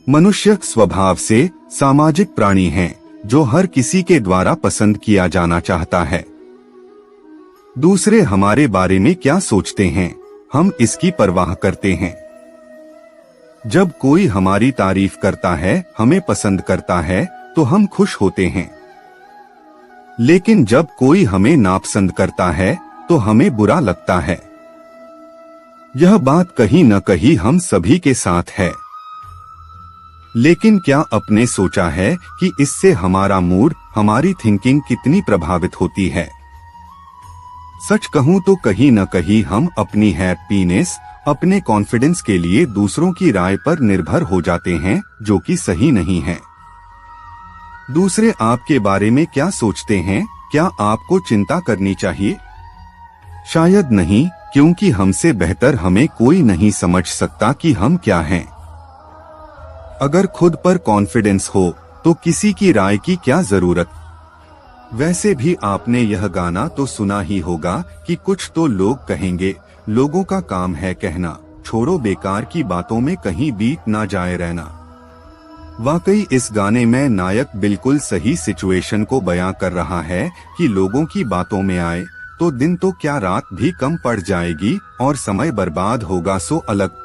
मनुष्य स्वभाव से सामाजिक प्राणी हैं, जो हर किसी के द्वारा पसंद किया जाना चाहता है। दूसरे हमारे बारे में क्या सोचते हैं, हम इसकी परवाह करते हैं। जब कोई हमारी तारीफ करता है, हमें पसंद करता है, तो हम खुश होते हैं। लेकिन जब कोई हमें नापसंद करता है, तो हमें बुरा लगता है। यह बात कहीं न कहीं हम सभी के साथ है। लेकिन क्या आपने सोचा है कि इससे हमारा मूड, हमारी थिंकिंग कितनी प्रभावित होती है? सच कहूं तो कहीं न कहीं हम अपनी हैप्पीनेस, अपने कॉन्फिडेंस के लिए दूसरों की राय पर निर्भर हो जाते हैं, जो कि सही नहीं है। दूसरे आपके बारे में क्या सोचते हैं, क्या आपको चिंता करनी चाहिए? शायद नहीं, क्योंकि हमसे बेहतर हमें कोई नहीं समझ सकता कि हम क्या हैं। अगर खुद पर कॉन्फिडेंस हो, तो किसी की राय की क्या जरूरत? वैसे भी आपने यह गाना तो सुना ही होगा कि कुछ तो लोग कहेंगे, लोगों का काम है कहना, छोड़ो बेकार की बातों में कहीं बीत ना जाए रहना। वाकई इस गाने में नायक बिल्कुल सही सिचुएशन को बयां कर रहा है कि लोगों की बातों में आए तो दिन तो क्या रात भी कम पड़ जाएगी और समय बर्बाद होगा सो अलग।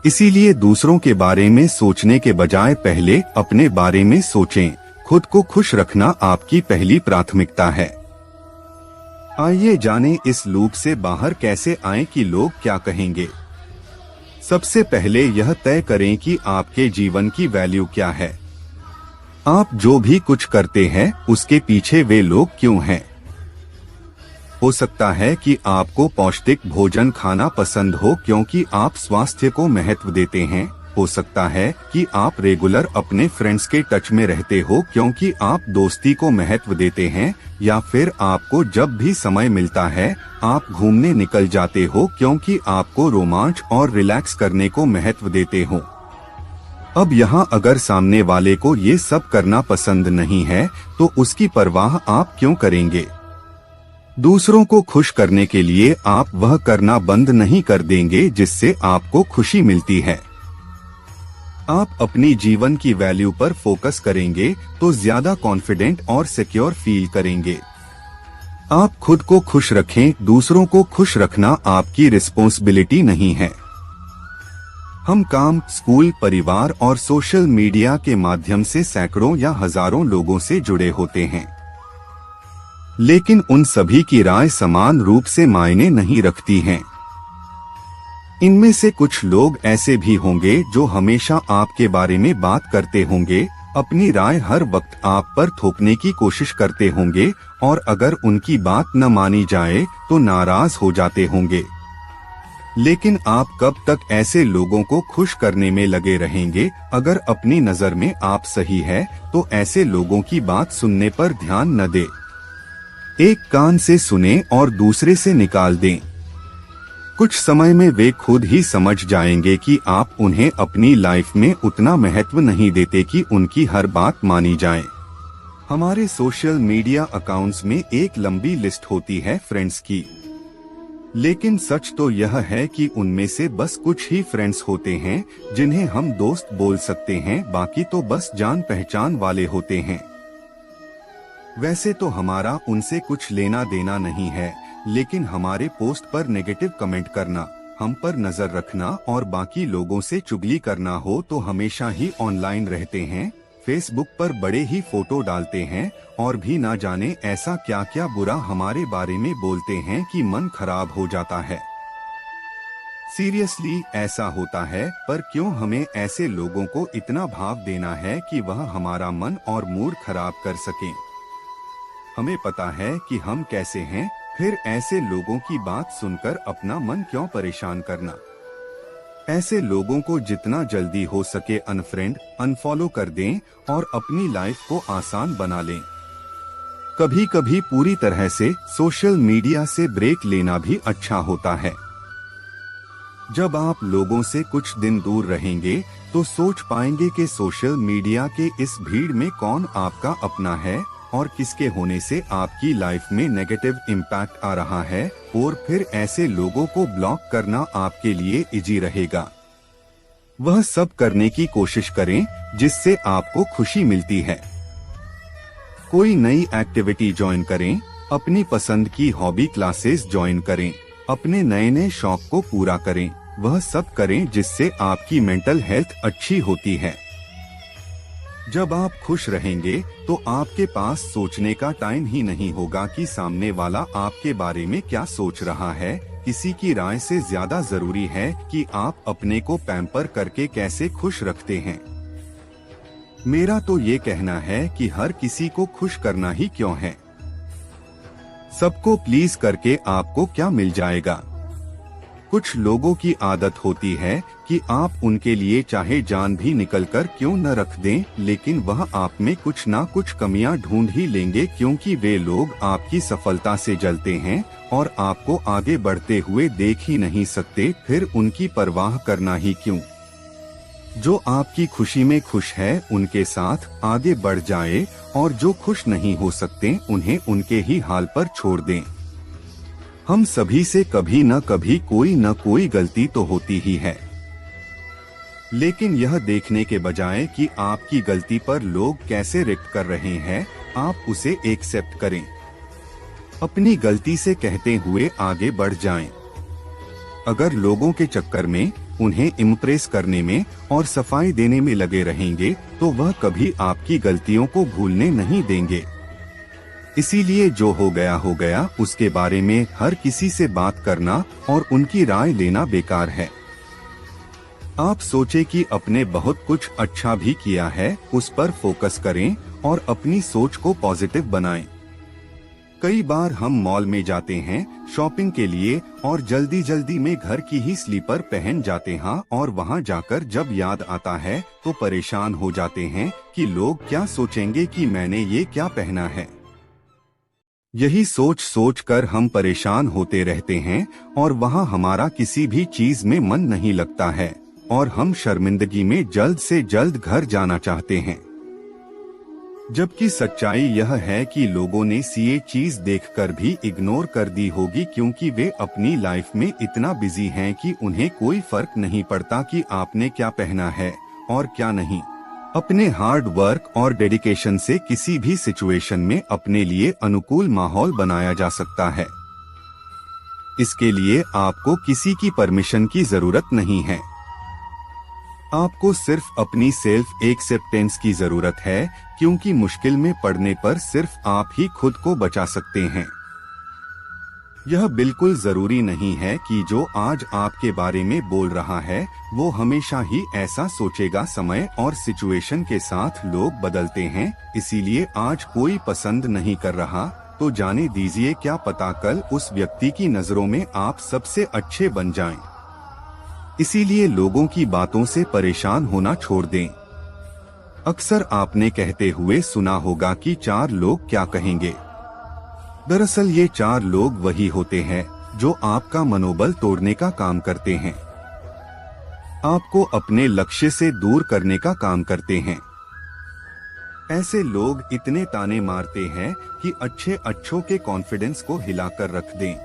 इसीलिए दूसरों के बारे में सोचने के बजाय पहले अपने बारे में सोचें। खुद को खुश रखना आपकी पहली प्राथमिकता है। आइए जानें इस लूप से बाहर कैसे आएं कि लोग क्या कहेंगे। सबसे पहले यह तय करें कि आपके जीवन की वैल्यू क्या है। आप जो भी कुछ करते हैं उसके पीछे वे लोग क्यों हैं? हो सकता है कि आपको पौष्टिक भोजन खाना पसंद हो क्योंकि आप स्वास्थ्य को महत्व देते हैं। हो सकता है कि आप रेगुलर अपने फ्रेंड्स के टच में रहते हो क्योंकि आप दोस्ती को महत्व देते हैं, या फिर आपको जब भी समय मिलता है आप घूमने निकल जाते हो क्योंकि आपको रोमांच और रिलैक्स करने को महत्व देते हो। अब यहाँ अगर सामने वाले को ये सब करना पसंद नहीं है तो उसकी परवाह आप क्यों करेंगे? दूसरों को खुश करने के लिए आप वह करना बंद नहीं कर देंगे जिससे आपको खुशी मिलती है। आप अपनी जीवन की वैल्यू पर फोकस करेंगे तो ज्यादा कॉन्फिडेंट और सिक्योर फील करेंगे। आप खुद को खुश रखें, दूसरों को खुश रखना आपकी रिस्पॉन्सिबिलिटी नहीं है। हम काम, स्कूल, परिवार और सोशल मीडिया के माध्यम से सैकड़ों या हजारों लोगों से जुड़े होते हैं, लेकिन उन सभी की राय समान रूप से मायने नहीं रखती हैं। इनमें से कुछ लोग ऐसे भी होंगे जो हमेशा आपके बारे में बात करते होंगे, अपनी राय हर वक्त आप पर थोपने की कोशिश करते होंगे और अगर उनकी बात न मानी जाए तो नाराज हो जाते होंगे। लेकिन आप कब तक ऐसे लोगों को खुश करने में लगे रहेंगे? अगर अपनी नजर में आप सही है तो ऐसे लोगों की बात सुनने पर ध्यान न दें। एक कान से सुने और दूसरे से निकाल दें। कुछ समय में वे खुद ही समझ जाएंगे कि आप उन्हें अपनी लाइफ में उतना महत्व नहीं देते कि उनकी हर बात मानी जाए। हमारे सोशल मीडिया अकाउंट्स में एक लंबी लिस्ट होती है फ्रेंड्स की, लेकिन सच तो यह है कि उनमें से बस कुछ ही फ्रेंड्स होते हैं जिन्हें हम दोस्त बोल सकते हैं, बाकी तो बस जान पहचान वाले होते हैं। वैसे तो हमारा उनसे कुछ लेना देना नहीं है, लेकिन हमारे पोस्ट पर नेगेटिव कमेंट करना, हम पर नजर रखना और बाकी लोगों से चुगली करना हो तो हमेशा ही ऑनलाइन रहते हैं, फेसबुक पर बड़े ही फोटो डालते हैं और भी ना जाने ऐसा क्या क्या बुरा हमारे बारे में बोलते हैं कि मन खराब हो जाता है। सीरियसली ऐसा होता है, पर क्यों हमें ऐसे लोगों को इतना भाव देना है कि वह हमारा मन और मूड खराब कर सकें? हमें पता है कि हम कैसे हैं, फिर ऐसे लोगों की बात सुनकर अपना मन क्यों परेशान करना? ऐसे लोगों को जितना जल्दी हो सके अनफ्रेंड, अनफॉलो कर दें और अपनी लाइफ को आसान बना लें। कभी कभी पूरी तरह से सोशल मीडिया से ब्रेक लेना भी अच्छा होता है। जब आप लोगों से कुछ दिन दूर रहेंगे तो सोच पाएंगे कि सोशल मीडिया के इस भीड़ में कौन आपका अपना है और किसके होने से आपकी लाइफ में नेगेटिव इम्पैक्ट आ रहा है, और फिर ऐसे लोगों को ब्लॉक करना आपके लिए इजी रहेगा। वह सब करने की कोशिश करें जिससे आपको खुशी मिलती है। कोई नई एक्टिविटी ज्वाइन करें, अपनी पसंद की हॉबी क्लासेस ज्वाइन करें, अपने नए नए शौक को पूरा करें। वह सब करें जिससे आपकी मेंटल हेल्थ अच्छी होती है। जब आप खुश रहेंगे तो आपके पास सोचने का टाइम ही नहीं होगा कि सामने वाला आपके बारे में क्या सोच रहा है। किसी की राय से ज्यादा जरूरी है कि आप अपने को पैम्पर करके कैसे खुश रखते हैं। मेरा तो ये कहना है कि हर किसी को खुश करना ही क्यों है। सबको प्लीज करके आपको क्या मिल जाएगा। कुछ लोगों की आदत होती है कि आप उनके लिए चाहे जान भी निकल कर क्यों न रख दें, लेकिन वह आप में कुछ ना कुछ कमियां ढूंढ ही लेंगे, क्योंकि वे लोग आपकी सफलता से जलते हैं और आपको आगे बढ़ते हुए देख ही नहीं सकते। फिर उनकी परवाह करना ही क्यों। जो आपकी खुशी में खुश है उनके साथ आगे बढ़ जाए, और जो खुश नहीं हो सकते उन्हें उनके ही हाल पर छोड़ दें। हम सभी से कभी न कभी कोई न कोई गलती तो होती ही है, लेकिन यह देखने के बजाय कि आपकी गलती पर लोग कैसे रिएक्ट कर रहे हैं, आप उसे एक्सेप्ट करें। अपनी गलती से कहते हुए आगे बढ़ जाएं। अगर लोगों के चक्कर में, उन्हें इम्प्रेस करने में और सफाई देने में लगे रहेंगे तो वह कभी आपकी गलतियों को भूलने नहीं देंगे। इसीलिए जो हो गया, उसके बारे में हर किसी से बात करना और उनकी राय लेना बेकार है। आप सोचे कि अपने बहुत कुछ अच्छा भी किया है, उस पर फोकस करें और अपनी सोच को पॉजिटिव बनाएं। कई बार हम मॉल में जाते हैं शॉपिंग के लिए और जल्दी जल्दी में घर की ही स्लीपर पहन जाते हैं, और वहां जाकर जब याद आता है तो परेशान हो जाते हैं कि लोग क्या सोचेंगे कि मैंने ये क्या पहना है। यही सोच कर हम परेशान होते रहते हैं और वहां हमारा किसी भी चीज में मन नहीं लगता है और हम शर्मिंदगी में जल्द से जल्द घर जाना चाहते हैं। जबकि सच्चाई यह है कि लोगों ने ये चीज देखकर भी इग्नोर कर दी होगी, क्योंकि वे अपनी लाइफ में इतना बिजी हैं कि उन्हें कोई फर्क नहीं पड़ता कि आपने क्या पहना है और क्या नहीं। अपने हार्ड वर्क और डेडिकेशन से किसी भी सिचुएशन में अपने लिए अनुकूल माहौल बनाया जा सकता है। इसके लिए आपको किसी की परमिशन की जरूरत नहीं है। आपको सिर्फ अपनी सेल्फ एक्सेप्टेंस की जरूरत है, क्योंकि मुश्किल में पड़ने पर सिर्फ आप ही खुद को बचा सकते हैं। यह बिल्कुल जरूरी नहीं है कि जो आज आपके बारे में बोल रहा है वो हमेशा ही ऐसा सोचेगा। समय और सिचुएशन के साथ लोग बदलते हैं, इसीलिए आज कोई पसंद नहीं कर रहा तो जाने दीजिए, क्या पता कल उस व्यक्ति की नजरों में आप सबसे अच्छे बन जाएं। इसीलिए लोगों की बातों से परेशान होना छोड़ दें। अक्सर आपने कहते हुए सुना होगा कि 4 लोग क्या कहेंगे। दरअसल ये 4 लोग वही होते हैं जो आपका मनोबल तोड़ने का काम करते हैं, आपको अपने लक्ष्य से दूर करने का काम करते हैं। ऐसे लोग इतने ताने मारते हैं कि अच्छों के कॉन्फिडेंस को हिलाकर रख दें।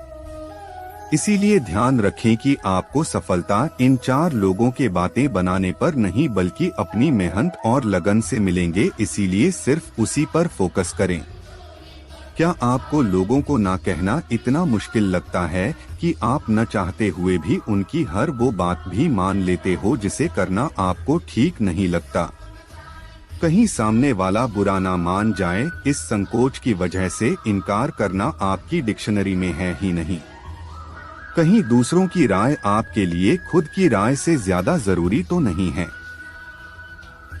इसीलिए ध्यान रखें कि आपको सफलता इन 4 लोगों के बातें बनाने पर नहीं बल्कि अपनी मेहनत और लगन से मिलेंगे। इसीलिए सिर्फ उसी पर फोकस करें। क्या आपको लोगों को ना कहना इतना मुश्किल लगता है कि आप न चाहते हुए भी उनकी हर वो बात भी मान लेते हो जिसे करना आपको ठीक नहीं लगता? कहीं सामने वाला बुरा ना मान जाए, इस संकोच की वजह से इनकार करना आपकी डिक्शनरी में है ही नहीं। कहीं दूसरों की राय आपके लिए खुद की राय से ज्यादा जरूरी तो नहीं है।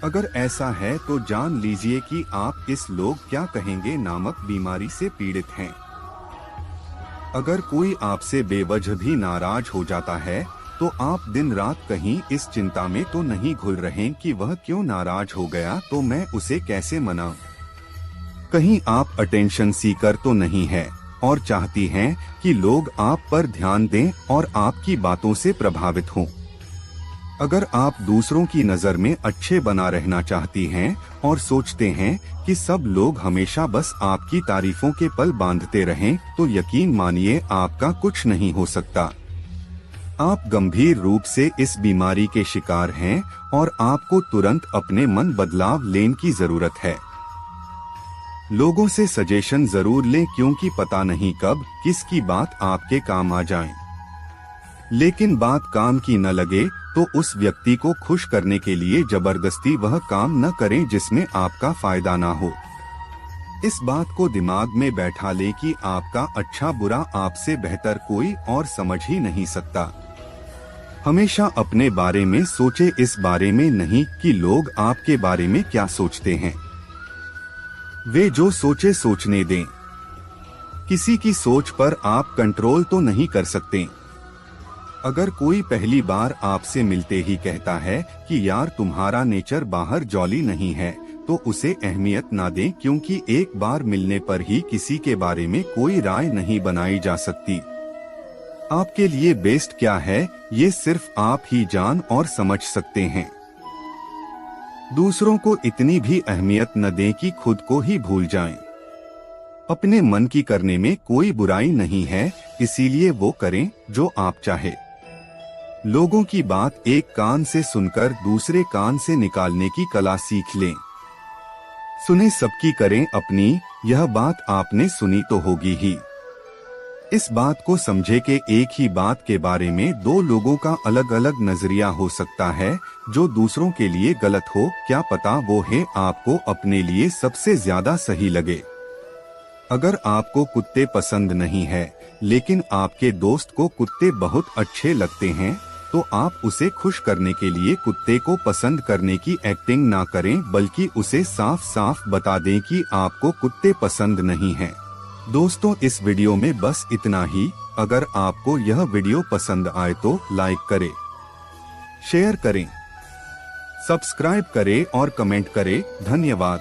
अगर ऐसा है तो जान लीजिए कि आप इस लोग क्या कहेंगे नामक बीमारी से पीड़ित हैं। अगर कोई आपसे बेवजह भी नाराज हो जाता है तो आप दिन रात कहीं इस चिंता में तो नहीं घुल रहे कि वह क्यों नाराज हो गया तो मैं उसे कैसे मनाऊं। कहीं आप अटेंशन सीकर तो नहीं है और चाहती हैं कि लोग आप पर ध्यान दें और आपकी बातों से प्रभावित हों। अगर आप दूसरों की नजर में अच्छे बना रहना चाहती हैं और सोचते हैं कि सब लोग हमेशा बस आपकी तारीफों के पल बांधते रहें, तो यकीन मानिए आपका कुछ नहीं हो सकता। आप गंभीर रूप से इस बीमारी के शिकार हैं और आपको तुरंत अपने मन बदलाव लेने की जरूरत है। लोगों से सजेशन जरूर लें क्योंकि पता नहीं कब किसकी बात आपके काम आ जाए। लेकिन बात काम की न लगे तो उस व्यक्ति को खुश करने के लिए जबरदस्ती वह काम न करें जिसमें आपका फायदा ना हो। इस बात को दिमाग में बैठा ले कि आपका अच्छा बुरा आपसे बेहतर कोई और समझ ही नहीं सकता। हमेशा अपने बारे में सोचे, इस बारे में नहीं कि लोग आपके बारे में क्या सोचते हैं। वे जो सोचे सोचने दें। किसी की सोच पर आप कंट्रोल तो नहीं कर सकते। अगर कोई पहली बार आपसे मिलते ही कहता है कि यार तुम्हारा नेचर बाहर जॉली नहीं है, तो उसे अहमियत ना दें क्योंकि एक बार मिलने पर ही किसी के बारे में कोई राय नहीं बनाई जा सकती। आपके लिए बेस्ट क्या है ये सिर्फ आप ही जान और समझ सकते हैं। दूसरों को इतनी भी अहमियत न दें कि खुद को ही भूल जाएं। अपने मन की करने में कोई बुराई नहीं है, इसीलिए वो करें जो आप चाहे। लोगों की बात एक कान से सुनकर दूसरे कान से निकालने की कला सीख लें। सुने सबकी करें अपनी, यह बात आपने सुनी तो होगी ही। इस बात को समझे कि एक ही बात के बारे में दो लोगों का अलग अलग नजरिया हो सकता है। जो दूसरों के लिए गलत हो, क्या पता वो है आपको अपने लिए सबसे ज्यादा सही लगे। अगर आपको कुत्ते पसंद नहीं है लेकिन आपके दोस्त को कुत्ते बहुत अच्छे लगते हैं, तो आप उसे खुश करने के लिए कुत्ते को पसंद करने की एक्टिंग ना करें, बल्कि उसे साफ साफ बता दें कि आपको कुत्ते पसंद नहीं हैं। दोस्तों, इस वीडियो में बस इतना ही। अगर आपको यह वीडियो पसंद आए तो लाइक करें, शेयर करें, सब्सक्राइब करें और कमेंट करें। धन्यवाद।